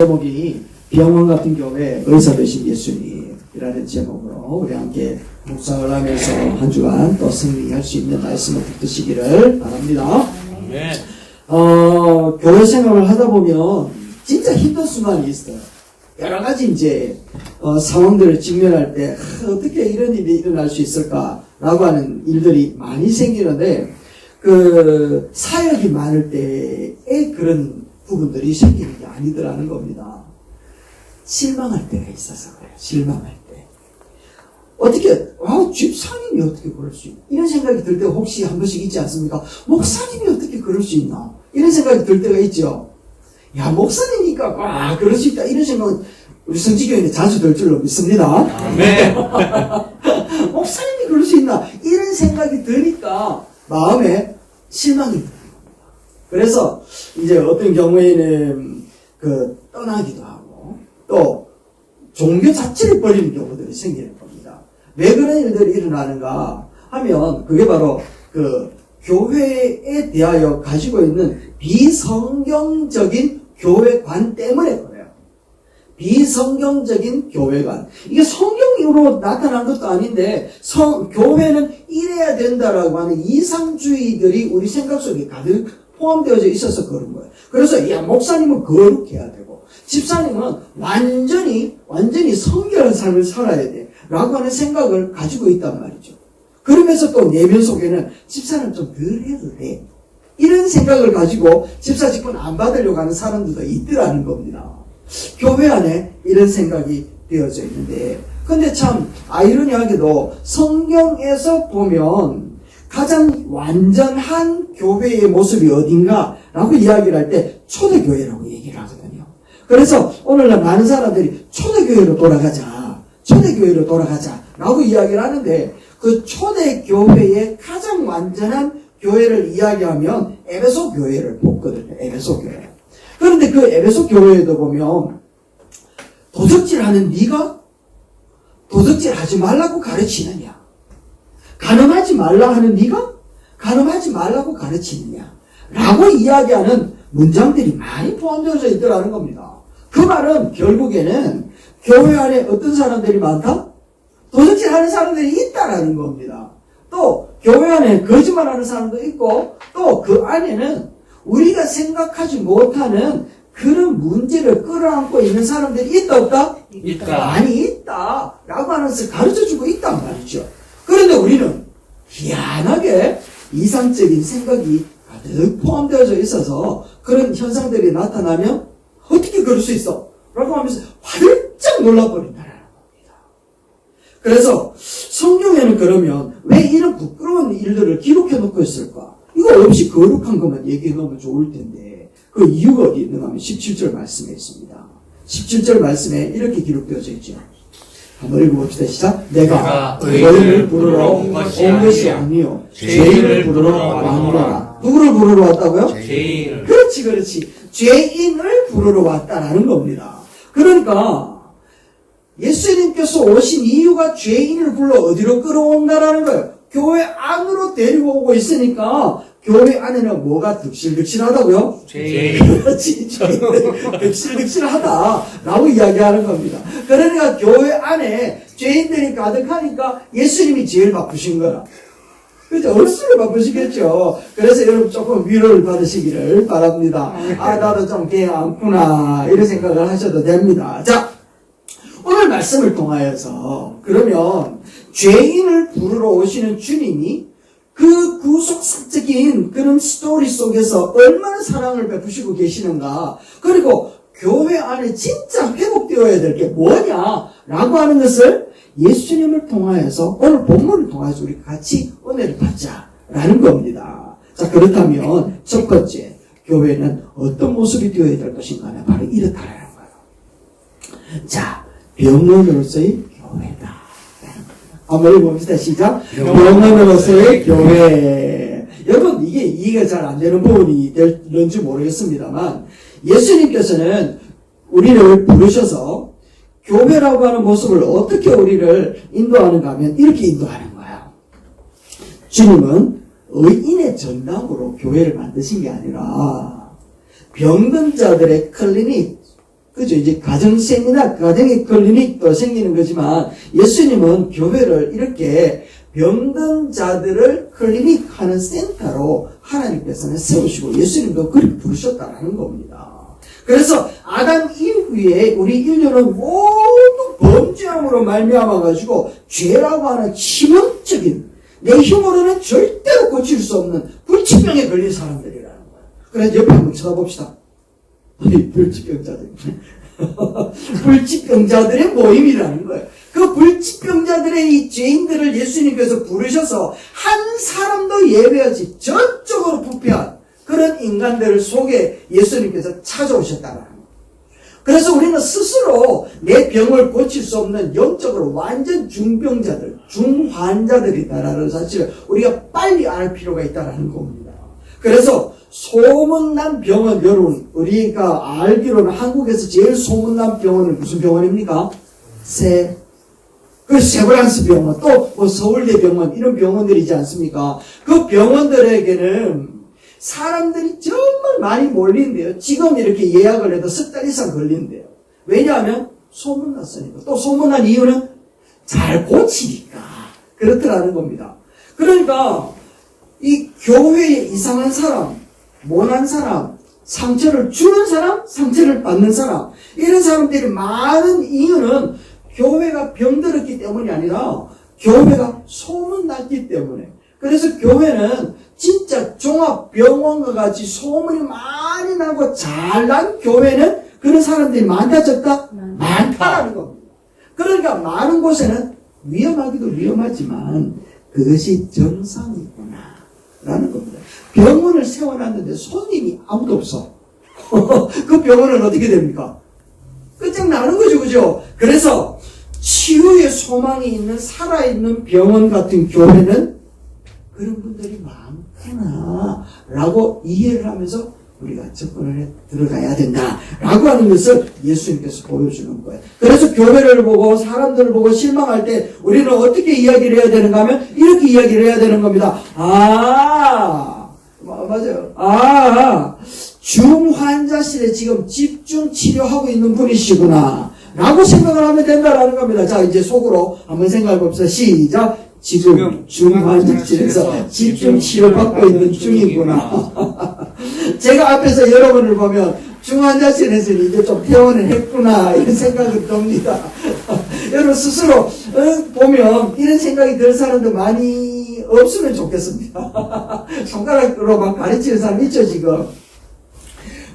제목이 병원 같은 교회 의사 되신 예수님이라는 제목으로 우리 함께 묵상을 하면서 한 주간 또 승리할 수 있는 말씀을 붙드시기를 바랍니다. 네. 교회 생활을 하다 보면 진짜 힘든 순간이 있어요. 여러 가지 이제 상황들을 직면할 때 어떻게 이런 일이 일어날 수 있을까라고 하는 일들이 많이 생기는데 그 사역이 많을 때에 그런 부분들이 생기는 게 아니더라는 겁니다. 실망할 때가 있어서 그래요. 실망할 때. 어떻게, 집사님이 어떻게 그럴 수 있나? 이런 생각이 들 때가 혹시 한 번씩 있지 않습니까? 목사님이 어떻게 그럴 수 있나? 이런 생각이 들 때가 있죠. 야, 목사님이니까, 그럴 수 있다. 이런 생각은 우리 성지교회에 자주 들 줄로 믿습니다. 네. 목사님이 그럴 수 있나? 이런 생각이 드니까 마음에 실망이 듭니다. 그래서 이제 어떤 경우에는 떠나기도 하고 또 종교 자체를 버리는 경우들이 생기는 겁니다. 왜 그런 일들이 일어나는가 하면 그게 바로 교회에 대하여 가지고 있는 비성경적인 교회관 때문에 그래요. 비성경적인 교회관. 이게 성경으로 나타난 것도 아닌데 교회는 이래야 된다라고 하는 이상주의들이 우리 생각 속에 가득 포함되어져 있어서 그런 거예요. 그래서 목사님은 거룩해야 되고 집사님은 완전히 성결한 삶을 살아야 돼 라고 하는 생각을 가지고 있단 말이죠. 그러면서 또 내면 속에는 집사는 좀 덜 해도 돼 이런 생각을 가지고 집사 직분 안 받으려고 하는 사람들도 있더라는 겁니다. 교회 안에 이런 생각이 되어져 있는데 근데 참 아이러니하게도 성경에서 보면 가장 완전한 교회의 모습이 어딘가 라고 이야기를 할 때 초대교회라고 얘기를 하거든요. 그래서 오늘날 많은 사람들이 초대교회로 돌아가자 라고 이야기를 하는데 그 초대교회의 가장 완전한 교회를 이야기하면 에베소 교회를 뽑거든요. 에베소 교회. 그런데 그 에베소 교회에도 보면 도적질하는 네가 도적질하지 말라고 가르치느냐? 간음하지 말라 하는 네가 간음하지 말라고 가르치느냐? 라고 이야기하는 문장들이 많이 포함되어져 있더라는 겁니다. 그 말은 결국에는 교회 안에 어떤 사람들이 많다? 도적질하는 사람들이 있다라는 겁니다. 또 교회 안에 거짓말하는 사람도 있고 또 그 안에는 우리가 생각하지 못하는 그런 문제를 끌어안고 있는 사람들이 있다 없다? 있다. 많이 있다 라고 하면서 가르쳐주고 있단 말이죠. 그런데 우리는 희한하게 이상적인 생각이 가득 포함되어져 있어서 그런 현상들이 나타나면 어떻게 그럴 수 있어? 라고 하면서 화들짝 놀라버린다는 겁니다. 그래서 성경에는 그러면 왜 이런 부끄러운 일들을 기록해 놓고 있을까? 이거 없이 거룩한 것만 얘기해 놓으면 좋을 텐데 그 이유가 어디 있는가 하면 17절 말씀에 있습니다. 17절 말씀에 이렇게 기록되어져 있죠. 한번 읽어봅시다. 시작. 내가 의인을 부르러 온 것이 아니요 죄인을 부르러 왔노라. 누구를 부르러 왔다고요? 죄인을. 그렇지. 죄인을 부르러 왔다라는 겁니다. 그러니까 예수님께서 오신 이유가 죄인을 불러 어디로 끌어온다라는 거예요. 교회 안으로 데리고 오고 있으니까 교회 안에는 뭐가 득실득실하다고요? 죄인. 그렇지. 득실득실하다라고 이야기하는 겁니다. 그러니까 교회 안에 죄인들이 가득하니까 예수님이 제일 바쁘신 거라. 그죠? 얼쑤를 바쁘시겠죠. 그래서 여러분 조금 위로를 받으시기를 바랍니다. 나도 좀 배 안구나 이런 생각을 하셔도 됩니다. 자, 오늘 말씀을 통하여서 그러면 죄인을 부르러 오시는 주님이 그 구속적인 그런 스토리 속에서 얼마나 사랑을 베푸시고 계시는가, 그리고 교회 안에 진짜 회복되어야 될 게 뭐냐라고 하는 것을 예수님을 통하여서 오늘 본문을 통해서 우리 같이 은혜를 받자라는 겁니다. 자, 그렇다면 첫 번째, 교회는 어떤 모습이 되어야 될 것인가 하면 바로 이렇다라는 거예요. 자, 병원으로서의 교회다. 한번 읽어봅시다. 시작. 병원으로서의 교회. 여러분, 이게 이해가 잘 안 되는 부분이 될런지 모르겠습니다만 예수님께서는 우리를 부르셔서 교회라고 하는 모습을 어떻게 우리를 인도하는가 하면 이렇게 인도하는 거예요. 주님은 의인의 전당으로 교회를 만드신 게 아니라 병든 자들의 클리닉, 그죠? 이제 가정 세미나, 가정의 클리닉도 생기는 거지만, 예수님은 교회를 이렇게 병든 자들을 클리닉하는 센터로 하나님께서는 세우시고, 예수님도 그렇게 부르셨다라는 겁니다. 그래서 아담 이후에 우리 인류는 모두 범죄함으로 말미암아가지고, 죄라고 하는 치명적인, 내 힘으로는 절대로 고칠 수 없는 불치병에 걸린 사람들이라는 거예요. 그래서 옆에 한번 쳐다봅시다. 불치병자들. 불치병자들의 모임이라는 거예요. 그 불치병자들의 이 죄인들을 예수님께서 부르셔서 한 사람도 예외하지 전적으로 부패한 그런 인간들을 속에 예수님께서 찾아오셨다는 거예요. 그래서 우리는 스스로 내 병을 고칠 수 없는 영적으로 완전 중병자들, 중환자들이다라는 사실을 우리가 빨리 알 필요가 있다는 겁니다. 그래서 소문난 병원, 여러분, 우리가 알기로는 한국에서 제일 소문난 병원은 무슨 병원입니까? 그 세브란스 병원, 또 뭐 서울대 병원, 이런 병원들이지 않습니까? 그 병원들에게는 사람들이 정말 많이 몰린대요. 지금 이렇게 예약을 해도 석 달 이상 걸린대요. 왜냐하면 소문났으니까. 또 소문난 이유는 잘 고치니까. 그렇더라는 겁니다. 그러니까 이 교회에 이상한 사람, 모난 사람, 상처를 주는 사람, 상처를 받는 사람, 이런 사람들이 많은 이유는 교회가 병들었기 때문이 아니라 교회가 소문났기 때문에. 그래서 교회는 진짜 종합병원과 같이 소문이 많이 나고 잘난 교회는 그런 사람들이 많다 적다? 많다라는 겁니다. 그러니까 많은 곳에는 위험하기도 위험하지만 그것이 정상이구나 라는 겁니다. 병원을 세워놨는데 손님이 아무도 없어. 그 병원은 어떻게 됩니까? 끝장나는 거죠, 그죠? 그래서 치유의 소망이 있는 살아있는 병원 같은 교회는 그런 분들이 많구나 라고 이해를 하면서 우리가 접근을 해 들어가야 된다 라고 하는 것을 예수님께서 보여주는 거예요. 그래서 교회를 보고 사람들을 보고 실망할 때 우리는 어떻게 이야기를 해야 되는가 하면 이렇게 이야기를 해야 되는 겁니다. 맞아요. 중환자실에 지금 집중 치료하고 있는 분이시구나 라고 생각을 하면 된다라는 겁니다. 자, 이제 속으로 한번 생각해 봅시다. 시작. 지금 중환자실에서 집중 치료받고 있는 중이구나. 제가 앞에서 여러분을 보면 중환자실에서 이제 좀 퇴원을 했구나 이런 생각이 듭니다. 여러분 스스로 보면 이런 생각이 들 사람도 많이 없으면 좋겠습니다. 손가락으로 막 가르치는 사람 있죠 지금.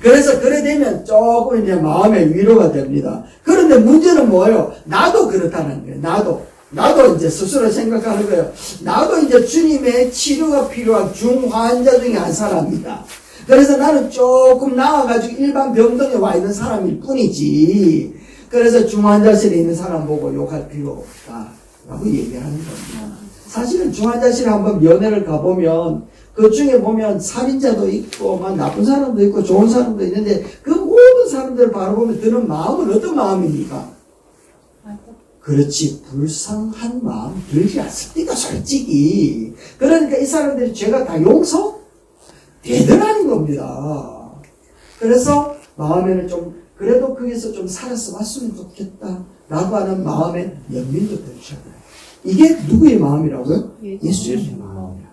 그래서 그래 되면 조금 이제 마음의 위로가 됩니다. 그런데 문제는 뭐예요? 나도 그렇다는 거예요. 나도 이제 스스로 생각하는 거예요. 나도 이제 주님의 치료가 필요한 중환자 중에 한 사람이다. 그래서 나는 조금 나와가지고 일반 병동에 와 있는 사람일 뿐이지. 그래서 중환자실에 있는 사람 보고 욕할 필요 없다. 라고 얘기하는 겁니다. 사실은 중환자실에 한번 면회를 가보면 그 중에 보면 살인자도 있고 막 나쁜 사람도 있고 좋은 사람도 있는데 그 모든 사람들을 바라보면 드는 마음은 어떤 마음입니까? 그렇지, 불쌍한 마음 들지 않습니까, 솔직히. 그러니까 이 사람들이 죄가 다 용서되더라는 겁니다. 그래서 마음에는 좀, 그래도 거기서 좀 살아서 왔으면 좋겠다, 라고 하는 마음에 연민도 들으셔야 돼요. 이게 누구의 마음이라고요? 예수님의 마음이라.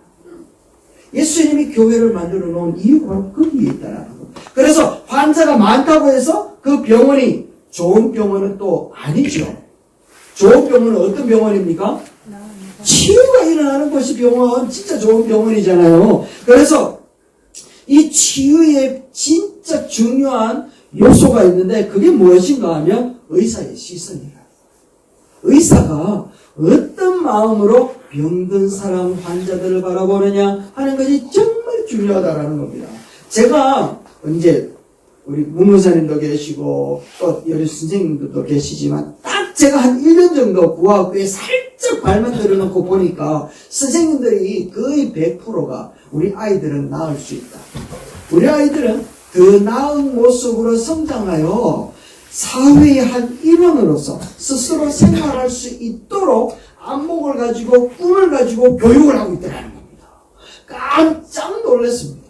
예수님이 교회를 만들어 놓은 이유가 바로 거기에 있다는 거. 그래서 환자가 많다고 해서 그 병원이 좋은 병원은 또 아니죠. 좋은 병원은 어떤 병원입니까? 치유가 일어나는 곳이 병원, 진짜 좋은 병원이잖아요. 그래서 이 치유에 진짜 중요한 요소가 있는데 그게 무엇인가 하면 의사의 시선이라. 의사가 어떤 마음으로 병든 사람, 환자들을 바라보느냐 하는 것이 정말 중요하다라는 겁니다. 제가 이제 우리 문무사님도 계시고 또 여러 선생님들도 계시지만 딱 제가 한 1년 정도 구학교에 살짝 발만 들여놓고 보니까 선생님들이 거의 100%가 우리 아이들은 나을 수 있다. 우리 아이들은 더 나은 모습으로 성장하여 사회의 한 일원으로서 스스로 생활할 수 있도록 안목을 가지고 꿈을 가지고 교육을 하고 있다는 겁니다. 깜짝 놀랐습니다.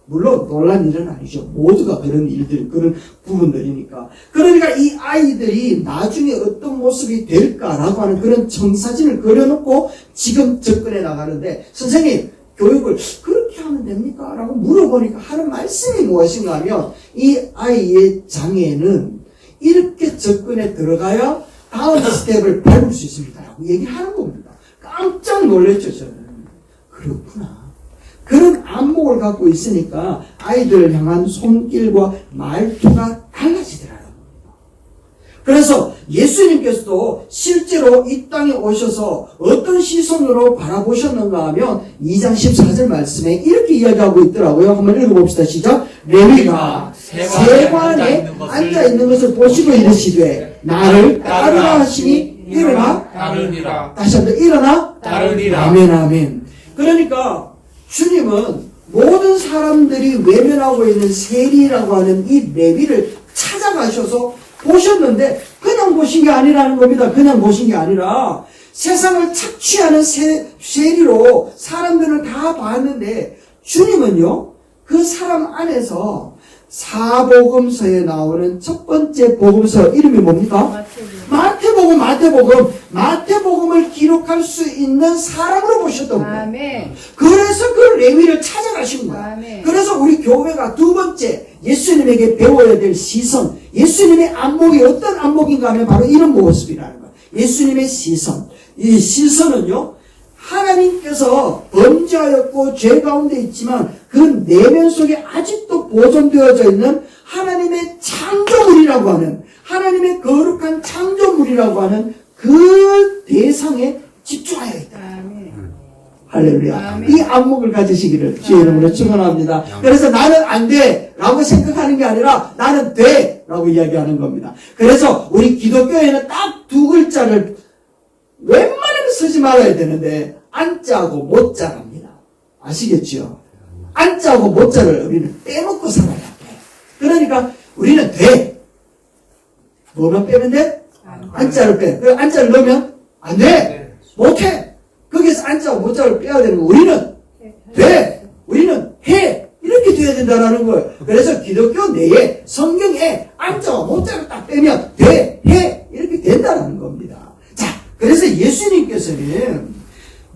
물론 놀란 일은 아니죠. 모두가 그런 일들, 그런 부분들이니까. 그러니까 이 아이들이 나중에 어떤 모습이 될까라고 하는 그런 청사진을 그려놓고 지금 접근해 나가는데, 선생님, 교육을 그렇게 하면 됩니까? 라고 물어보니까 하는 말씀이 무엇인가 하면, 이 아이의 장애는 이렇게 접근에 들어가야 다음 스텝을 밟을 수 있습니다. 라고 얘기하는 겁니다. 깜짝 놀랐죠, 저는. 그렇구나. 그런 안목을 갖고 있으니까 아이들을 향한 손길과 말투가 달라지더라고요. 그래서 예수님께서도 실제로 이 땅에 오셔서 어떤 시선으로 바라보셨는가 하면 2장 14절 말씀에 이렇게 이야기하고 있더라고요. 한번 읽어봅시다. 시작. 레위가 세관에 앉아있는 것을 보시고 이르시되 나를 따르라 하시니 일어나 따르리라. 다시 한번 일어나 따르리라. 아멘 아멘. 그러니까 주님은 모든 사람들이 외면하고 있는 세리라고 하는 이 레위를 찾아가셔서 보셨는데 그냥 보신 게 아니라는 겁니다. 그냥 보신 게 아니라 세상을 착취하는 세리로 사람들을 다 봤는데 주님은요 그 사람 안에서 사복음서에 나오는 첫 번째 복음서 이름이 뭡니까? 마태복음을 기록할 수 있는 사람으로 보셨던 거예요. 아멘. 그래서 그 레위를 찾아가신 거예요. 아멘. 그래서 우리 교회가 두 번째 예수님에게 배워야 될 시선, 예수님의 안목이 어떤 안목인가 하면 바로 이런 모습이라는 거예요. 예수님의 시선. 이 시선은요, 하나님께서 범죄하였고 죄 가운데 있지만 그 내면 속에 아직도 보존되어져 있는 하나님의 창조물이라고 하는, 하나님의 거룩한 창조물이라고 하는 그 대상에 집중하여 있다. 아멘. 할렐루야. 아멘. 이 안목을 가지시기를 주의 이름으로 축원합니다. 그래서 나는 안 돼! 라고 생각하는 게 아니라 나는 돼! 라고 이야기하는 겁니다. 그래서 우리 기독교에는 딱 두 글자를 웬만하면 쓰지 말아야 되는데 안자하고 못자랍니다. 아시겠죠? 안자하고 못자를 우리는 빼먹고 살아야 돼. 그러니까 우리는 돼! 뭐만 빼면 돼? 안자를 빼. 그 안자를 넣으면 안 돼! 못해! 거기에서 안자하고 못자를 빼야 되는 거. 우리는 돼! 우리는 해! 이렇게 돼야 된다는 거예요. 그래서 기독교 내에 성경에 안자와 못자를 딱 빼면 돼! 해! 이렇게 된다는 겁니다. 자, 그래서 예수님께서는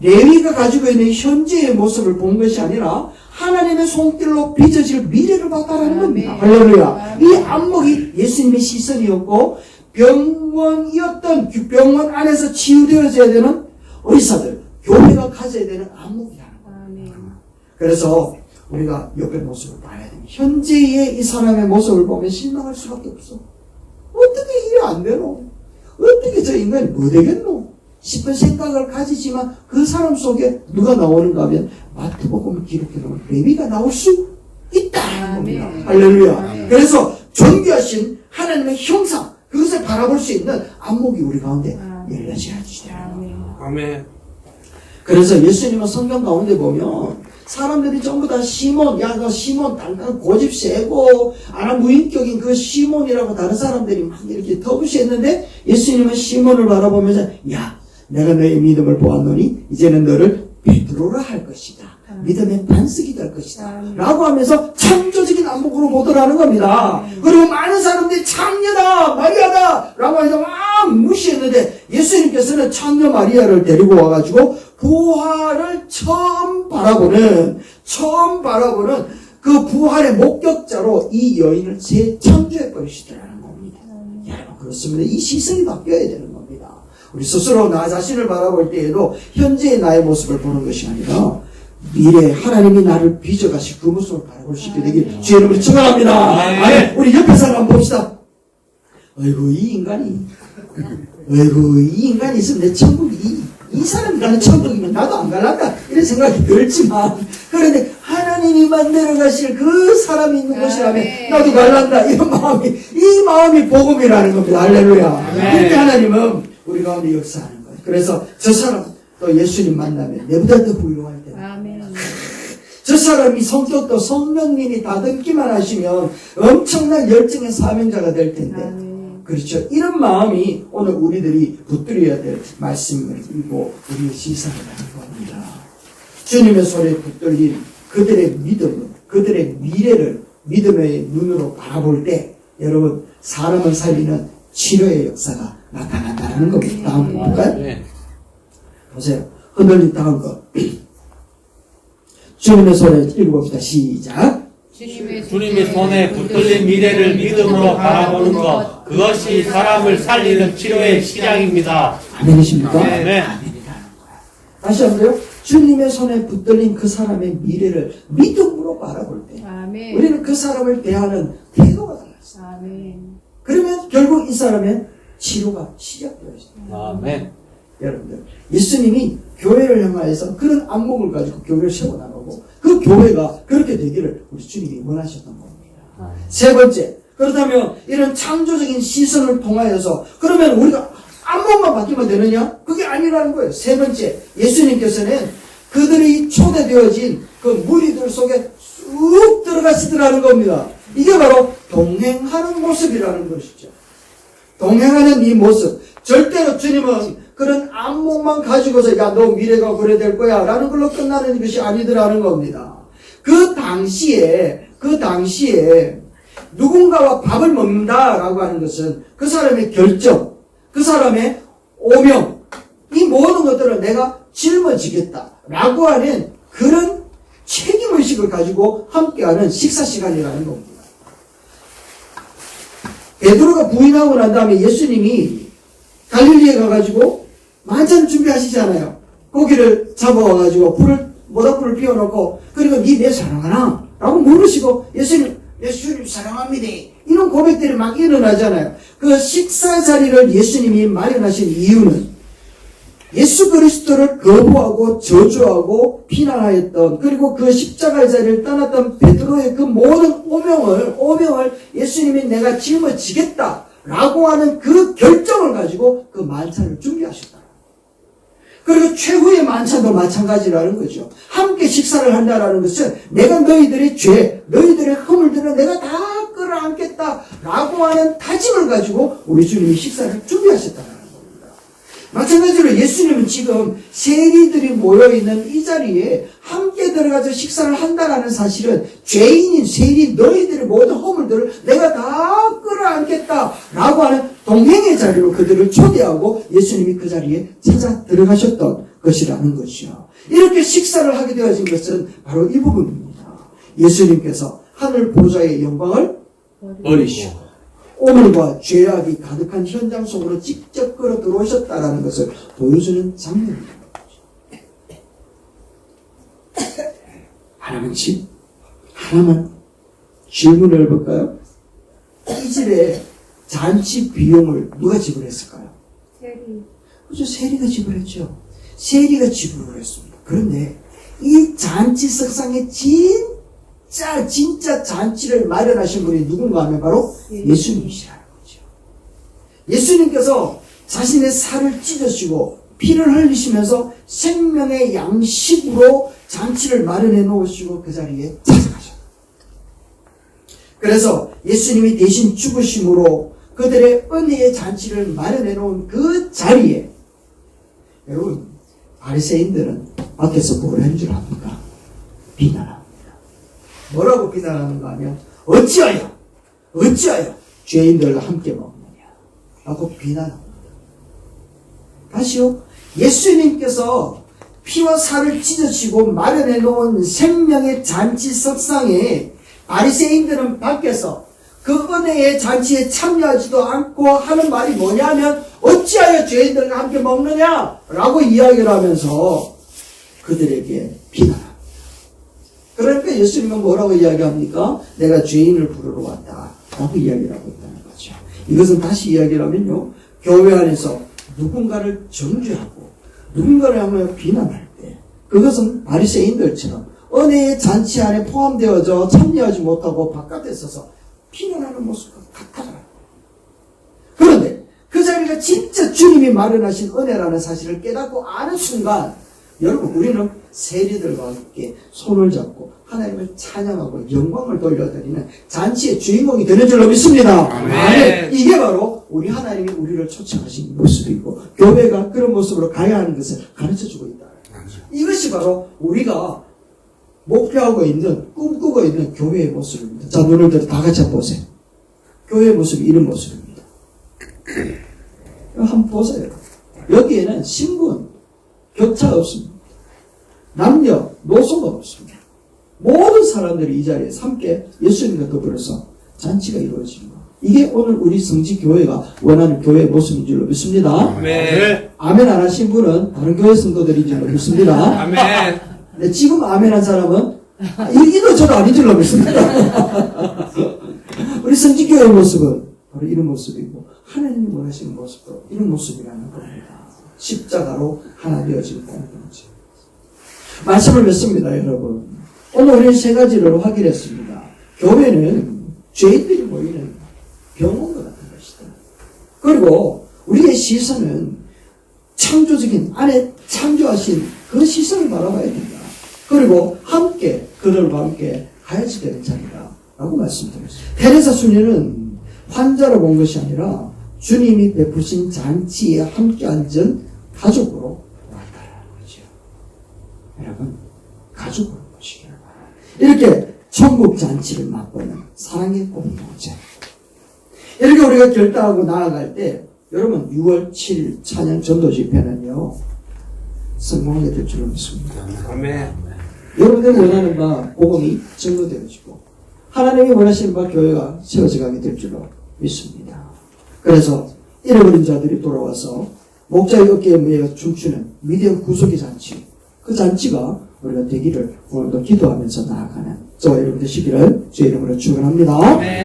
레위가 가지고 있는 현재의 모습을 본 것이 아니라 하나님의 손길로 빚어질 미래를 봤다라는 겁니다. 할렐루야. 이 안목이 예수님의 시선이었고 병원이었던 병원 안에서 치유되어져야 되는 의사들, 교회가 가져야 되는 안목이라는 겁니다. 그래서 우리가 옆의 모습을 봐야 됩니다. 현재의 이 사람의 모습을 보면 실망할 수밖에 없어. 어떻게 이래 안 되노? 어떻게 저 인간이 뭐 되겠노? 싶은 생각을 가지지만 그 사람 속에 누가 나오는가 하면 마태복음을 기록해놓은 레위가 나올 수 있다는 겁니다. 할렐루야. 그래서 존귀하신 하나님의 형상, 그것을 바라볼 수 있는 안목이 우리 가운데 열려져야 되는 겁니다. 아멘. 그래서 예수님은 성경 가운데 보면 사람들이 전부 다 시몬, 야, 너 시몬, 고집 세고, 무인격인 그 시몬이라고 다른 사람들이 막 이렇게 터부시했는데, 예수님은 시몬을 바라보면서, 야, 내가 너의 믿음을 보았노니, 이제는 너를 베드로라 할 것이다. 믿음의 반석이 될 것이다. 라고 하면서 창조적인 안목으로 보더라는 겁니다. 그리고 많은 사람들이 창녀다, 마리아다! 라고 해서 막 무시했는데, 예수님께서는 창녀 마리아를 데리고 와가지고, 부활을 처음 바라보는 그 부활의 목격자로 이 여인을 재창조해 버리시더라는 겁니다. 여러분, 그렇습니다. 이 시선이 바뀌어야 되는 겁니다. 우리 스스로 나 자신을 바라볼 때에도 현재의 나의 모습을 보는 것이 아니라 미래 하나님이 나를 빚어가실 그 모습을 바라볼 수 있게 되길 주의 이름으로 축원합니다. 아멘. 우리 옆에 사람 한번 봅시다. 아이고 이 인간이 있으면 내 천국이 이 사람이 가는 천국이면 나도 안 갈란다 이런 생각이 들지만 그런데 하나님이 만들어 가실 그 사람이 있는 곳이라면 나도 갈란다 이런 이 마음이 복음이라는 겁니다. 할렐루야. 그렇게 하나님은 우리 가운데 역사하는 거예요. 그래서 저 사람 또 예수님 만나면 내보다 더 훌륭할 때 저 사람이 성격도 성령님이 다듬기만 하시면 엄청난 열정의 사명자가 될 텐데 그렇죠. 이런 마음이 오늘 우리들이 붙들어야 될 말씀이고 우리의 시선을 하는 겁니다. 주님의 손에 붙들린 그들의 믿음은 그들의 미래를 믿음의 눈으로 바라볼 때 여러분 사람을 살리는 치료의 역사가 나타난다는 겁니다. 다음 거 볼까요? 네. 보세요. 흔들린 다음 거. 주님의 손에 읽어봅시다. 시작. 주님의 손에 붙들린 미래를 믿음으로 바라보는 것, 그것이 사람을 살리는 치료의 시작입니다. 아멘이십니까? 네. 아멘이라는 거야. 다시 한번요. 주님의 손에 붙들린 그 사람의 미래를 믿음으로 바라볼 때 아멘. 우리는 그 사람을 대하는 태도가 달랐어요. 아멘. 그러면 결국 이 사람의 치료가 시작되어 있습니다. 아멘. 여러분들, 예수님이 교회를 향하여서 그런 안목을 가지고 교회를 세워나가고 그 교회가 그렇게 되기를 우리 주님이 원하셨던 겁니다. 세 번째, 그렇다면 이런 창조적인 시선을 통하여서 그러면 우리가 안목만 바뀌면 되느냐? 그게 아니라는 거예요. 세 번째, 예수님께서는 그들이 초대되어진 그 무리들 속에 쑥 들어가시더라는 겁니다. 이게 바로 동행하는 모습이라는 것이죠. 동행하는 이 모습. 절대로 주님은 그런 안목만 가지고서 야, 너 미래가 그래 될 거야 라는 걸로 끝나는 것이 아니더라는 겁니다. 그 당시에 누군가와 밥을 먹는다라고 하는 것은 그 사람의 결정, 그 사람의 오명, 이 모든 것들을 내가 짊어지겠다라고 하는 그런 책임의식을 가지고 함께하는 식사 시간이라는 겁니다. 베드로가 부인하고 난 다음에 예수님이 갈릴리에 가가지고 만찬 준비하시잖아요. 고기를 잡아와가지고 모닥불을 피워놓고 그리고 니 내 사랑하나? 라고 물으시고 예수님 사랑합니다. 이런 고백들이 막 일어나잖아요. 그 식사 자리를 예수님이 마련하신 이유는 예수 그리스도를 거부하고 저주하고 비난하였던 그리고 그 십자가의 자리를 떠났던 베드로의 그 모든 오명을 예수님이 내가 짊어지겠다 라고 하는 그 결정을 가지고 그 만찬을 준비하셨다. 그리고 최후의 만찬도 마찬가지라는 거죠. 함께 식사를 한다라는 것은 내가 너희들의 죄, 너희들의 허물들을 내가 다 끌어안겠다 라고 하는 다짐을 가지고 우리 주님이 식사를 준비하셨다는 겁니다. 마찬가지로 예수님은 지금 세리들이 모여있는 이 자리에 함께 들어가서 식사를 한다라는 사실은 죄인인 세리 너희들의 모든 허물들을 내가 다 끌어안겠다 라고 하는 동행의 자리로 그들을 초대하고 예수님이 그 자리에 찾아 들어가셨던 것이라는 것이요. 이렇게 식사를 하게 되어진 것은 바로 이 부분입니다. 예수님께서 하늘 보좌의 영광을 버리시고 오물과 죄악이 가득한 현장 속으로 직접 끌어 들어오셨다라는 것을 보여주는 장면입니다. 하나만 질문을 해볼까요? 이 집에 잔치 비용을 누가 지불했을까요? 세리. 그죠? 세리가 지불했죠. 세리가 지불을 했습니다. 그런데 이 잔치 석상에 진짜 잔치를 마련하신 분이 누군가 하면 바로 예수님이시라는 거죠. 예수님께서 자신의 살을 찢으시고 피를 흘리시면서 생명의 양식으로 잔치를 마련해 놓으시고 그 자리에 찾아가셨다. 그래서 예수님이 대신 죽으심으로 그들의 은혜의 잔치를 마련해 놓은 그 자리에 여러분 바리새인들은 밖에서 뭘 한 줄 압니까? 비난합니다. 뭐라고 비난하는가 하면 어찌하여 죄인들과 함께 먹느냐 라고 비난합니다. 다시요. 예수님께서 피와 살을 찢어지고 마련해 놓은 생명의 잔치 석상에 바리새인들은 밖에서 그 은혜의 잔치에 참여하지도 않고 하는 말이 뭐냐면 어찌하여 죄인들과 함께 먹느냐 라고 이야기를 하면서 그들에게 비난합니다. 그러니까 예수님은 뭐라고 이야기합니까? 내가 죄인을 부르러 왔다 라고 이야기를 하고 있다는 거죠. 이것은 다시 이야기를 하면요, 교회 안에서 누군가를 정죄하고 누군가를 하며 비난할 때 그것은 바리새인들처럼 은혜의 잔치 안에 포함되어져 참여하지 못하고 바깥에 서서 비난하는 모습과 같아요. 그런데 그 자리가 진짜 주님이 마련하신 은혜라는 사실을 깨닫고 아는 순간 여러분 우리는 세리들과 함께 손을 잡고 하나님을 찬양하고 영광을 돌려드리는 잔치의 주인공이 되는 줄로 믿습니다. 아멘. 이게 바로 우리 하나님이 우리를 초청하신 모습이고 교회가 그런 모습으로 가야 하는 것을 가르쳐주고 있다. 이것이 바로 우리가 목표하고 있는, 꿈꾸고 있는 교회의 모습입니다. 자, 눈을 들어 다 같이 한번 보세요. 교회의 모습이 이런 모습입니다. 한번 보세요. 여기에는 신분, 격차 없습니다. 남녀, 노소가 없습니다. 모든 사람들이 이 자리에서 함께 예수님과 더불어서 잔치가 이루어집니다. 이게 오늘 우리 성지교회가 원하는 교회의 모습인 줄로 믿습니다. 아멘. 아멘 안 하신 분은 다른 교회 성도들인 줄로 믿습니다. 아멘. 네, 지금 아멘 한 사람은 이도 저도 아닌 줄로 믿습니다. 우리 성지교회의 모습은 바로 이런 모습이고 하나님이 원하시는 모습도 이런 모습이라는 겁니다. 십자가로 하나 되어진다는 거죠. 말씀을 맺습니다, 여러분. 오늘 우리는 세 가지를 확인했습니다. 교회는 죄인들이 모이는 병원과 같은 것이다. 그리고 우리의 시선은 창조적인 안에 창조하신 그 시선을 바라봐야 된다. 그리고 함께 그들과 함께 가야지 되는 자리다 라고 말씀드렸습니다. 테레사 수녀는 환자로 본 것이 아니라 주님이 베푸신 잔치에 함께 앉은 가족으로 왔다라는 거죠. 여러분, 가족으로 보시기를 바랍니다. 이렇게 천국 잔치를 맛보는 사랑의 공동체. 이렇게 우리가 결단하고 나아갈 때 여러분 6월 7일 찬양 전도 집회는요 성공하게 될 줄로 믿습니다. 아멘. 여러분들이 원하는 바 복음이 증거되어지고 하나님이 원하시는 바 교회가 세워져 가게 될 줄로 믿습니다. 그래서 잃어버린 자들이 돌아와서 목자의 어깨에 매여 춤추는 위대한 구속의 잔치, 그 잔치가 우리가 되기를 오늘도 기도하면서 나아가는 저와 여러분 되시기를 주의 이름으로 축원합니다.